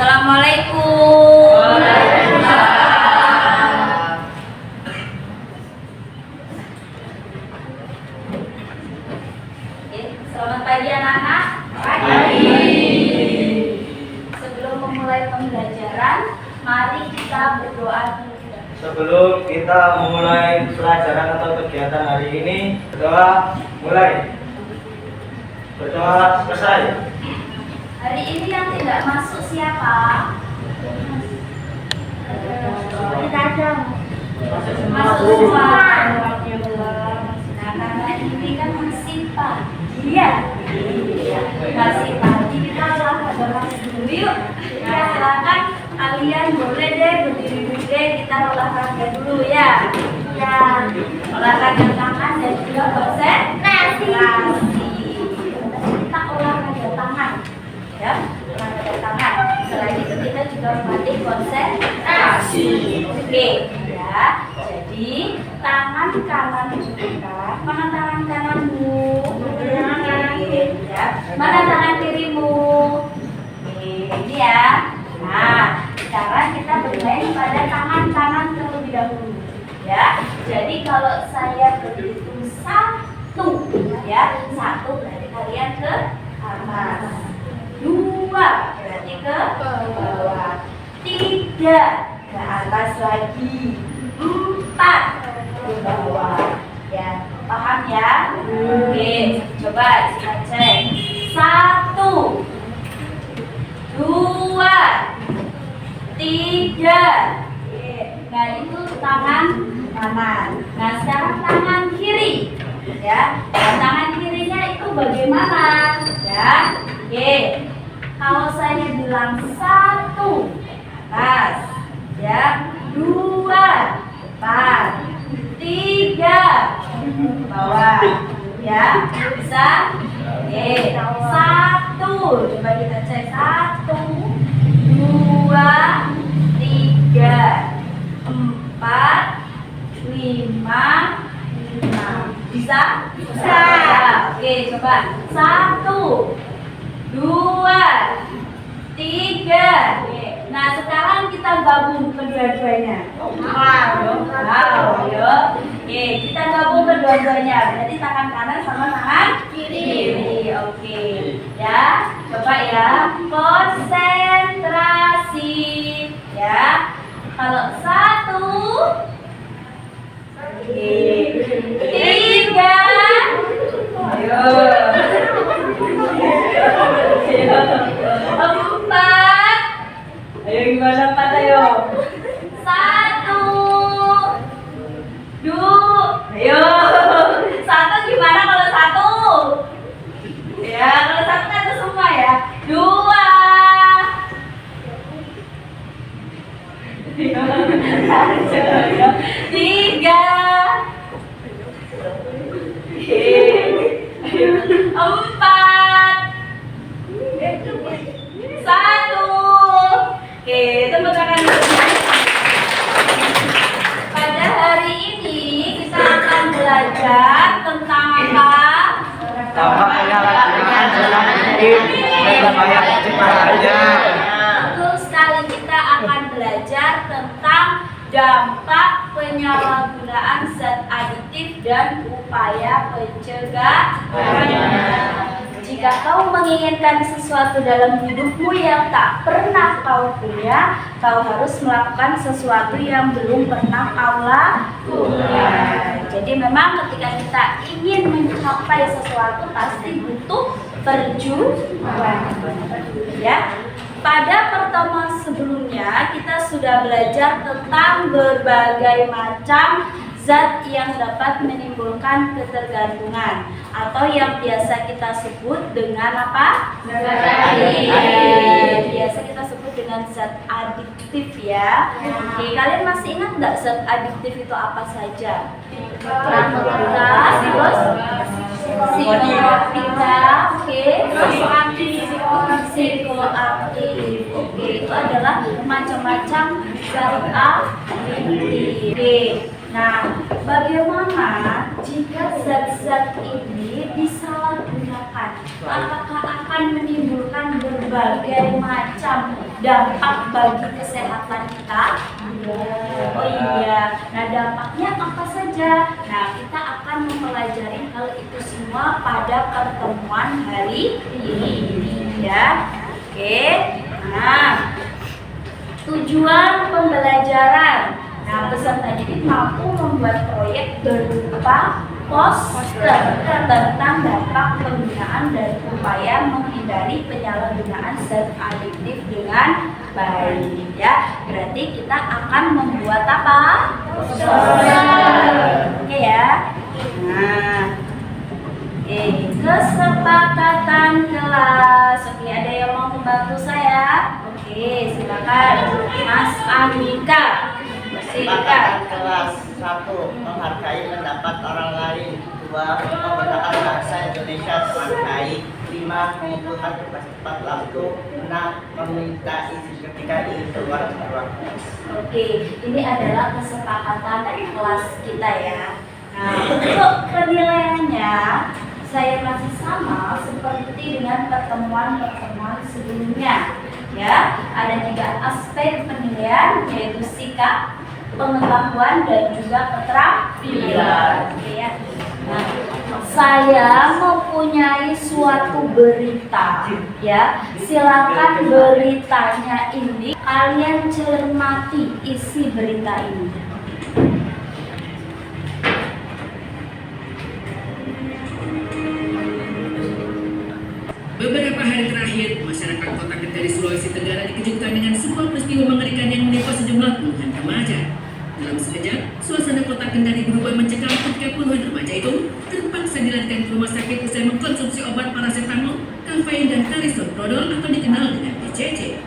Assalamualaikum. Selamat pagi anak-anak. Pagi. Sebelum memulai pembelajaran, mari kita berdoa dulu. Sebelum kita memulai pelajaran atau kegiatan hari ini, berdoa mulai. Berdoa selesai. Hari ini yang tidak masuk siapa? Tidak ada. Masuk semua. Nah, karena ini kan masih pagi ya. Masih pagi, kita olahraga dulu yuk. Ya, silakan kalian boleh deh berdiri-berdiri, kita olahraga dulu ya. Ya, olahraga tangan dan juga konsentrasi. Kita olahraga tangan. Ya, olahraga tangan. Selain itu kita juga melatih konsentrasi. Oke, ya. Jadi tangan kanan kita, mana tangan kananmu? Tangan kanan kiri. Ya. Mana tangan kirimu? Ini ya. Nah, sekarang kita bermain pada tangan kanan terlebih dahulu. Ya. Jadi kalau saya berhitung 1, ya, 1 berarti kalian ke atas. 2 berarti ke bawah. 3 ke atas lagi. 4 ke bawah. Ya, paham ya? Oke, coba kita cek. 1, 2, 3. Nah, itu tangan kanan. Nah, sekarang tangan kiri. Ya, nah, tangan kirinya itu bagaimana? Ya, oke. Kalau saya bilang 1 atas, ya, 2 depan, 3 bawah, ya, bisa? Oke, 1, coba kita cek. 1, 2, 3, 4, 5, 6. Bisa? Bisa. Oke, coba. 1, 2, 3. Nah, sekarang kita gabung kedua-duanya. Wow, yuk. Oke, kita gabung kedua-duanya. Berarti tangan kanan sama tangan kiri. Oke, ya. Coba ya. Konsentrasi. Ya. Kalau 1, 3. Ayo. 4. Ayo, gimana 4 ayo? 1, 2. Ayo. 1 gimana kalau 1? Ya, kalau 1 kan itu semua ya. 2. 3. 4. 1. Oke, tepuk tangan dulu. Pada hari ini kita akan belajar tentang apa? Betul sekali, kita akan belajar tentang dampak penyalahgunaan zat aditif dan upaya pencegahannya. Jika kau menginginkan sesuatu dalam hidupmu yang tak pernah kau punya, kau harus melakukan sesuatu yang belum pernah kau lakukan. Jadi memang ketika kita ingin mencapai sesuatu pasti butuh perjuangan. Ya. Pada pertemuan sebelumnya kita sudah belajar tentang berbagai macam zat yang dapat menimbulkan ketergantungan atau yang biasa kita sebut dengan apa? Biasa kita sebut dengan zat adiktif ya. Oke, kalian masih ingat nggak zat adiktif itu apa saja? Narkotika, psikoaktika, oke, psikoaktif, oke, itu adalah macam-macam zat adiktif. Nah, bagaimana jika zat-zat ini disalahgunakan? Apakah akan menimbulkan berbagai macam dampak bagi kesehatan kita? Oh iya. Nah, dampaknya apa saja? Nah, kita akan mempelajari hal itu semua pada pertemuan hari ini ya. Oke. Nah, tujuan pembelajaran. Nah, peserta didik mampu membuat proyek berupa poster tentang dampak penggunaan dan upaya menghindari penyalahgunaan zat adiktif dengan baik ya. Berarti kita akan membuat apa? Poster. Oke ya. Nah, oke, kesepakatan kelas. Oke, ada yang mau membantu saya? Oke, silakan Mas Andika. Kesepakatan kelas 1. Menghargai pendapat orang lain. 2. Menggunakan bahasa Indonesia dengan baik. 5. Mengumpulkan tugas tepat waktu. 6. Meminta izin ketika ingin keluar ruang kelas. Oke, ini adalah kesepakatan dari kelas kita ya. Nah, untuk penilaiannya saya masih sama seperti dengan pertemuan-pertemuan sebelumnya. Ya, ada 3 aspek penilaian yaitu sikap, pengetahuan dan juga keterampilan. Ya. Nah, saya mempunyai suatu berita, ya. Silakan beritanya ini kalian cermati isi berita ini. Beberapa hari terakhir, masyarakat Kota Kendari, Sulawesi Tenggara dikejutkan dengan sebuah peristiwa mengerikan yang menimpa sejumlah puluhan remaja. Dalam sekejap, suasana Kota Kendari berubah mencekam ketika puluhan remaja itu terpaksa dilarikan ke rumah sakit usai mengkonsumsi obat paracetamol, kafein dan karisoprodol atau dikenal dengan PCC.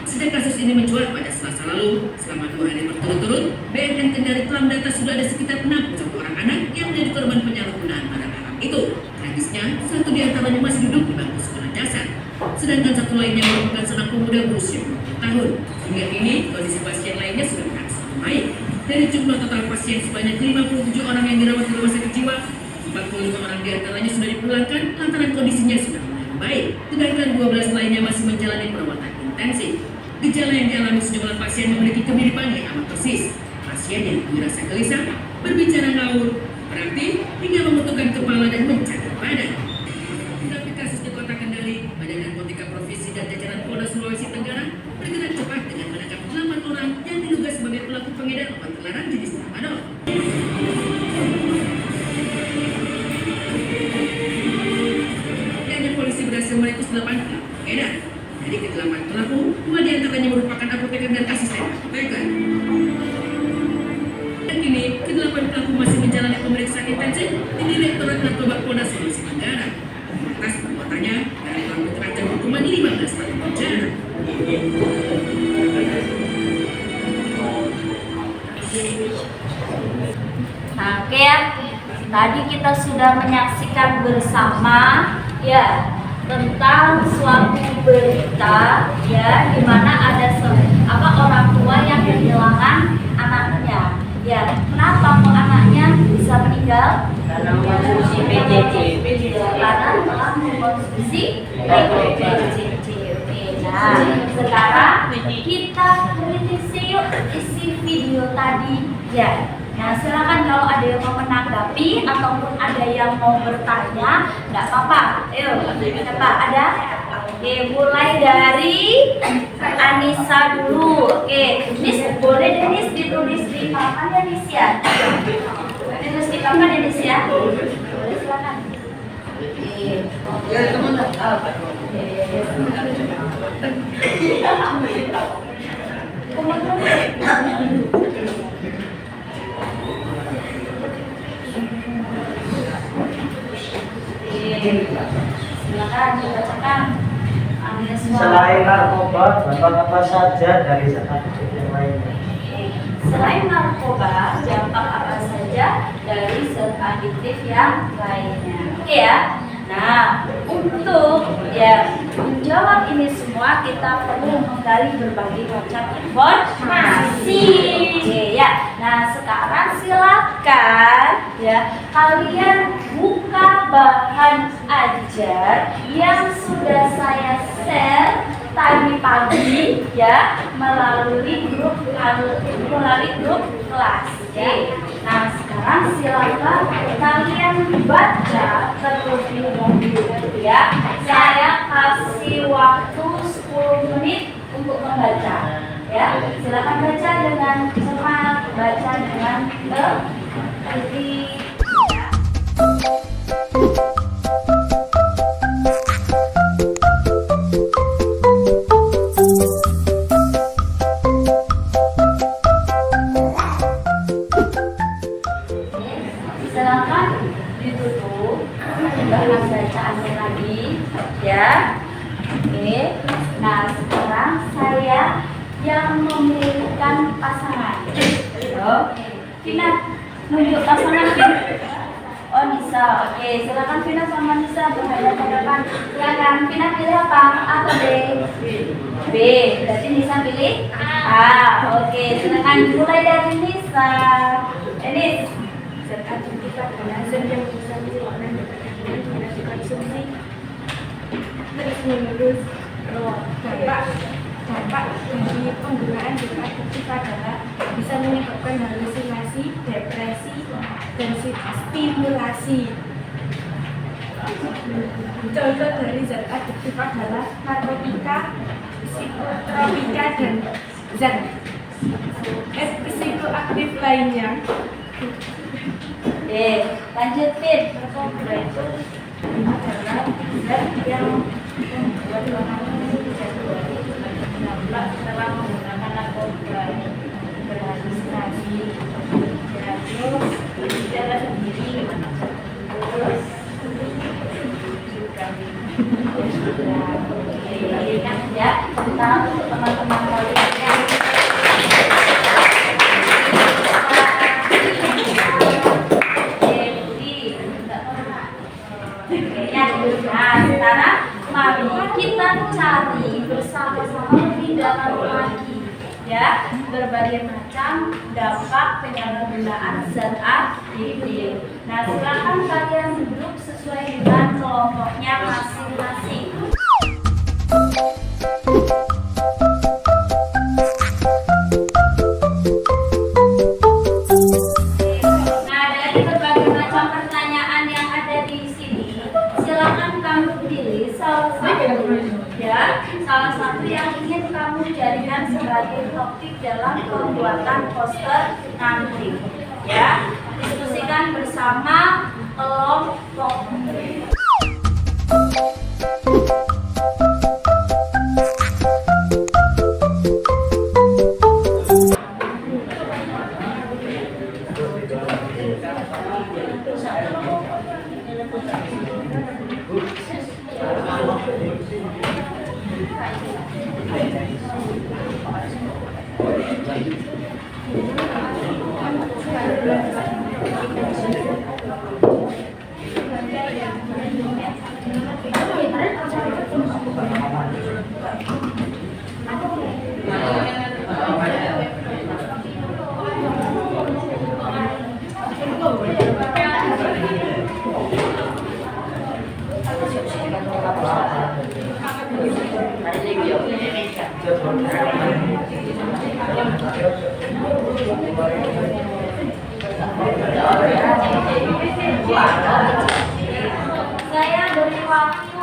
Sejak kasus ini mencuat pada Selasa lalu, selama 2 hari berturut-turut, BNN Kendari telah mendata sudah ada sekitar 61 orang anak yang menjadi korban penyalahgunaan barang haram itu. Tragisnya, 1 di antaranya masih duduk di bangku sekolah dasar, sedangkan 1 lainnya merupakan seorang pemuda berusia 20 tahun. Hingga kini, kondisi pasien lainnya sudah berangsur membaik. Dari jumlah total pasien sebanyak 57 orang yang dirawat di rumah sakit jiwa, 45 orang di antaranya sudah dipulangkan lantaran kondisinya sudah mulai membaik, sedangkan 12 lainnya masih menjalani perawatan intensif. Gejala yang dialami sejumlah pasien memiliki kemiripan yang amat persis. Pasien yang merasa gelisah, berbicara ngawur, beraktif, hingga membutuhkan kepala dan mencakar badan. Tapi kasus di Kota Kendari, Badan Narkotika Provinsi dan jajaran Polda Sulawesi Tenggara bergerak cepat dengan menangkap 8 orang yang diduga sebagai pelaku pengedar obat terlarang jenis tramadol. Dan polisi berhasil meringkus 8 pelaku pengedar. Dari ke-8 pelaku, 2 diantaranya merupakan apoteker dan asisten apoteker. Dan kini, ke-8 pelaku masih menjalani pemeriksaan intensif di Direktorat Narkoba Polda Sulawesi Tenggara. Atas perbuatannya, dari pelaku terancam hukuman 15 tahun penjara. Nah, oke ya. Tadi kita sudah menyaksikan bersama ya tentang suatu berita ya di mana ada orang tua yang kehilangan anaknya. Ya, kenapa kok anaknya bisa meninggal? Karena mengonsumsi PCC. Karena telah mengkonsumsi PCC. Nah, sekarang kita kritisi yuk isi video tadi ya. Nah, silakan kalau ada yang mau menanggapi ataupun ada yang mau bertanya, nggak apa-apa. Ayo, siapa ada? Oke, mulai dari Anissa dulu. Oke, Nis, boleh deh Nis ditulis di papan ya Nis ya? Ditulis di papan ya Nis ya? Boleh, silakan. Oke. Ya, teman. Silakan dibacakan. Ambil suara. Selain narkoba, dampak apa saja dari zat adiktif yang lainnya? Selain narkoba, dampak apa saja dari zat adiktif yang lainnya? Oke ya. Nah, untuk menjawab ini semua kita perlu menggali berbagai macam informasi. Oke, ya. Nah, sekarang silakan kalian buka bahan ajar yang sudah saya share tadi pagi melalui grup kelas. Oke. Nah, sekarang silakan kalian baca terlebih dahulu ya. Saya kasih waktu 10 menit untuk membaca. Ya, silakan baca dengan semangat, baca dengan teliti. Silakan ditutup bahan bacaannya lagi ya. Oke. Nah, sekarang saya yang memilihkan pasangan. Vina, nunjuk pasangan. Oh, Nisa. Oke, silakan Vina sama Nisa berhadapan ke depan. Silakan Vina pilih apa? A atau B? B. Berarti Nisa pilih A. Oke, silakan mulai dari Nisa. Enis. Terus menerus dampak dari penggunaan zat adiktif adalah bisa menyebabkan halusinasi, depresi, dan stimulasi. Contoh dari zat adiktif adalah narkotika, psikotropika, dan zat psikoaktif lainnya. Lanjut Fit. Narkoba itu adalah zat yang membuat orang menjadi dampak setelah menggunakan narkoba, berhalusinasi, terus berbicara sendiri, terus juga ingat ya, tentang untuk teman-teman kalian yang nah, sekarang mari kita cari bersama-sama lebih dalam lagi berbagai macam dampak penyalahgunaan zat adiktif. Nah, silakan kalian duduk sesuai dengan kelompoknya masing-masing. Nah, dari berbagai macam pertanyaan yang ada di sini, silakan kamu pilih salah satu yang ingin kamu jadikan sebagai topik dalam pembuatan poster nanti. Ya, diskusikan bersama kelompok. Saya beri waktu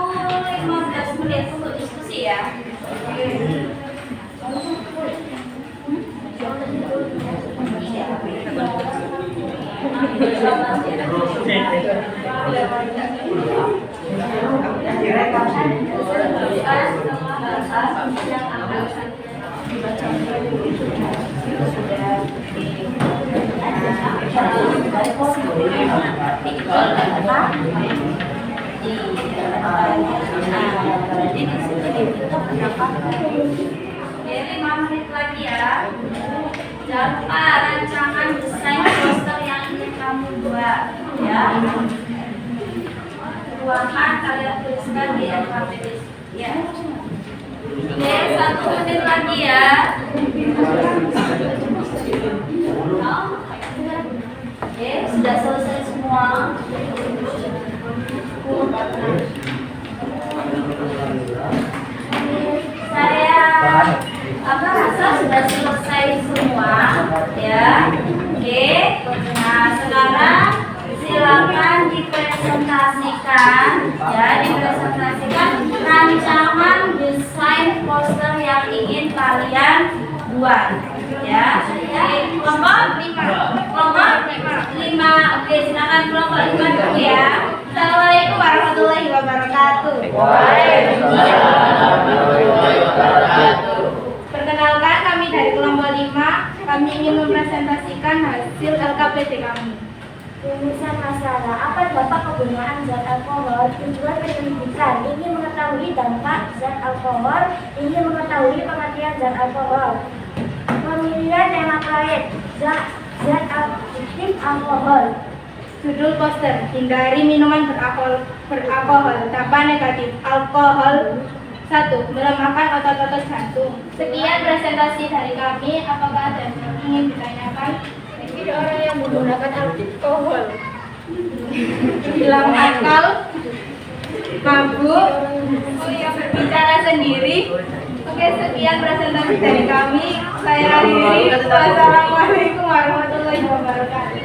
15 menit untuk diskusi ya. Jadi 5 menit lagi ya. Jangan lupa rancangan desain poster yang ingin kamu buat ya. bawahan kalian tuliskan di LKPD. Ya. Oke, 1 menit lagi ya. Oke, sudah selesai semua. Saya rasa sudah selesai semua ya. Oke. Nah, sekarang silakan dipresentasikan ya, dipresentasikan rancangan desain poster yang ingin kalian buat ya. Kelompok 5. Oke, silakan kelompok 5 dulu ya. Assalamualaikum warahmatullahi wabarakatuh. Perkenalkan, kami dari kelompok 5. Kami ingin mempresentasikan hasil LKPD kami. Rumusan masalah, apa dampak penggunaan zat alkohol? Tujuan penyelidikan, ingin mengetahui dampak zat alkohol, ingin mengetahui pengertian zat alkohol. Pemilihan tema proyek, zat adiktif alkohol. Judul poster, hindari minuman beralkohol, dampak negatif alkohol. 1. Melemahkan otot-otot jantung. Sekian presentasi dari kami. Apakah ada yang ingin ditanyakan? Tidak orang yang menggunakan alkohol. Hilang akal, mabuk, berbicara sendiri. Oke, sekian presentasi dari kami. Saya akhiri. Wassalamualaikum warahmatullahi wabarakatuh.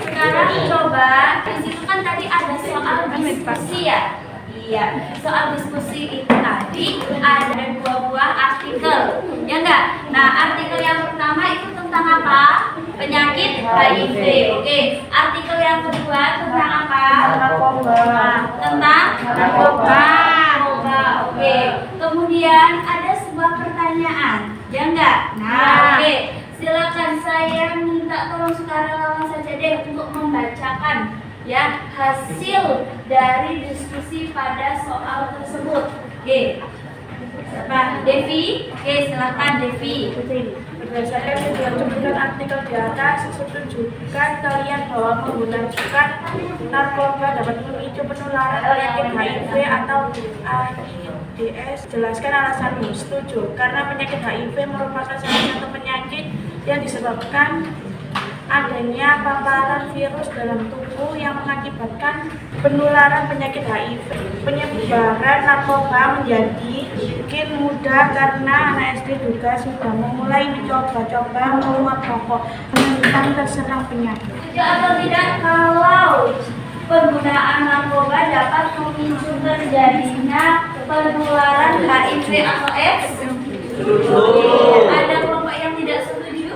Sekarang coba, di situ kan tadi ada soal diskusi ya. Iya, soal diskusi itu tadi ada 2 buah artikel, ya enggak? Nah, artikel yang pertama itu tentang apa? Penyakit HIV. Oke, artikel yang kedua tentang apa? Narkoba. Tentang narkoba. Oke, kemudian ada sebuah pertanyaan, ya enggak? Nah, oke. Silakan, saya minta tolong sukarelawan saja deh untuk membacakan ya hasil dari diskusi pada soal tersebut. Oke. Siapa? Devi? Oke, silakan Devi. Berdasarkan ketentuan artikel di atas, setujukah kalian bahwa menggunakan narkoba dapat memicu penularan penyakit HIV atau AIDS? Jelaskan alasanmu. Setuju, karena penyakit HIV merupakan salah satu penyakit yang disebabkan adanya paparan virus dalam tubuh yang mengakibatkan penularan penyakit HIV. Penyebaran narkoba menjadi mungkin mudah karena anak SD juga sudah memulai mencoba-coba menguap rokok tentang terserang penyakit. Setuju atau tidak kalau penggunaan narkoba dapat memicu terjadinya penularan HIV atau AIDS? Ada kelompok yang tidak setuju?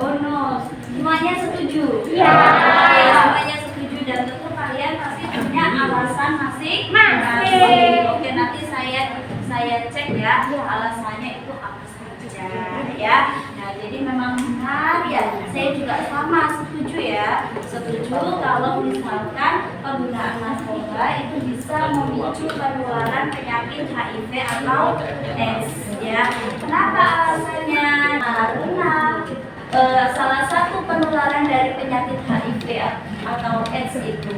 Oh no, semuanya setuju? Ya. Oke, semuanya setuju dan tentu kalian pasti punya alasan masing-masing. Oke, nanti saya cek ya alasannya itu apa saja ya. Nah, jadi memang benar ya. Saya juga sama setuju ya. Setuju kalau misalkan penggunaan narkoba itu bisa memicu penularan penyakit HIV atau AIDS ya. Kenapa alasannya? Karena salah satu penularan dari penyakit HIV atau AIDS itu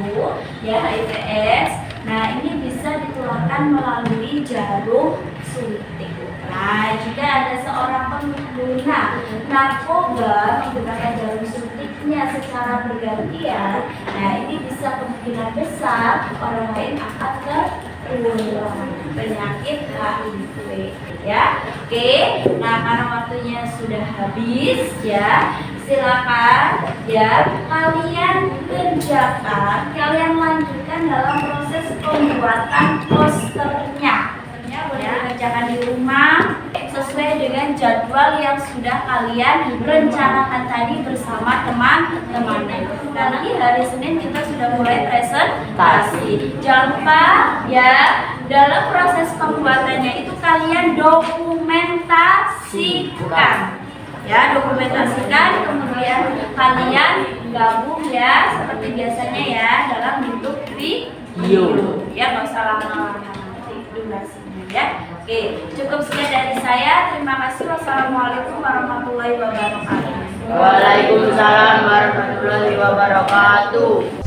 ya HIV/AIDS. Nah, ini bisa ditularkan melalui jarum suntik. Nah, jika ada seorang pengguna narkoba menggunakan jarum suntiknya secara bergantian, nah ini bisa kemungkinan besar orang lain akan tertular penyakit HIV ya. Oke, nah karena waktunya sudah habis ya, silakan ya kalian kerjakan, kalian lanjutkan dalam proses pembuatan posternya ya. Boleh dikerjakan di rumah sesuai dengan jadwal yang sudah kalian rencanakan tadi bersama teman-teman. Nanti hari Senin kita sudah mulai presentasi. Jangan lupa ya, dalam proses pembuatannya itu kalian dokumentasikan ya, dokumentasikan, kemudian kalian gabung ya seperti biasanya ya dalam bentuk video ya, nggak usah lama-lama nanti durasinya ya. Oke, cukup sekian dari saya. Terima kasih. Wassalamualaikum warahmatullahi wabarakatuh. Waalaikumsalam warahmatullahi wabarakatuh.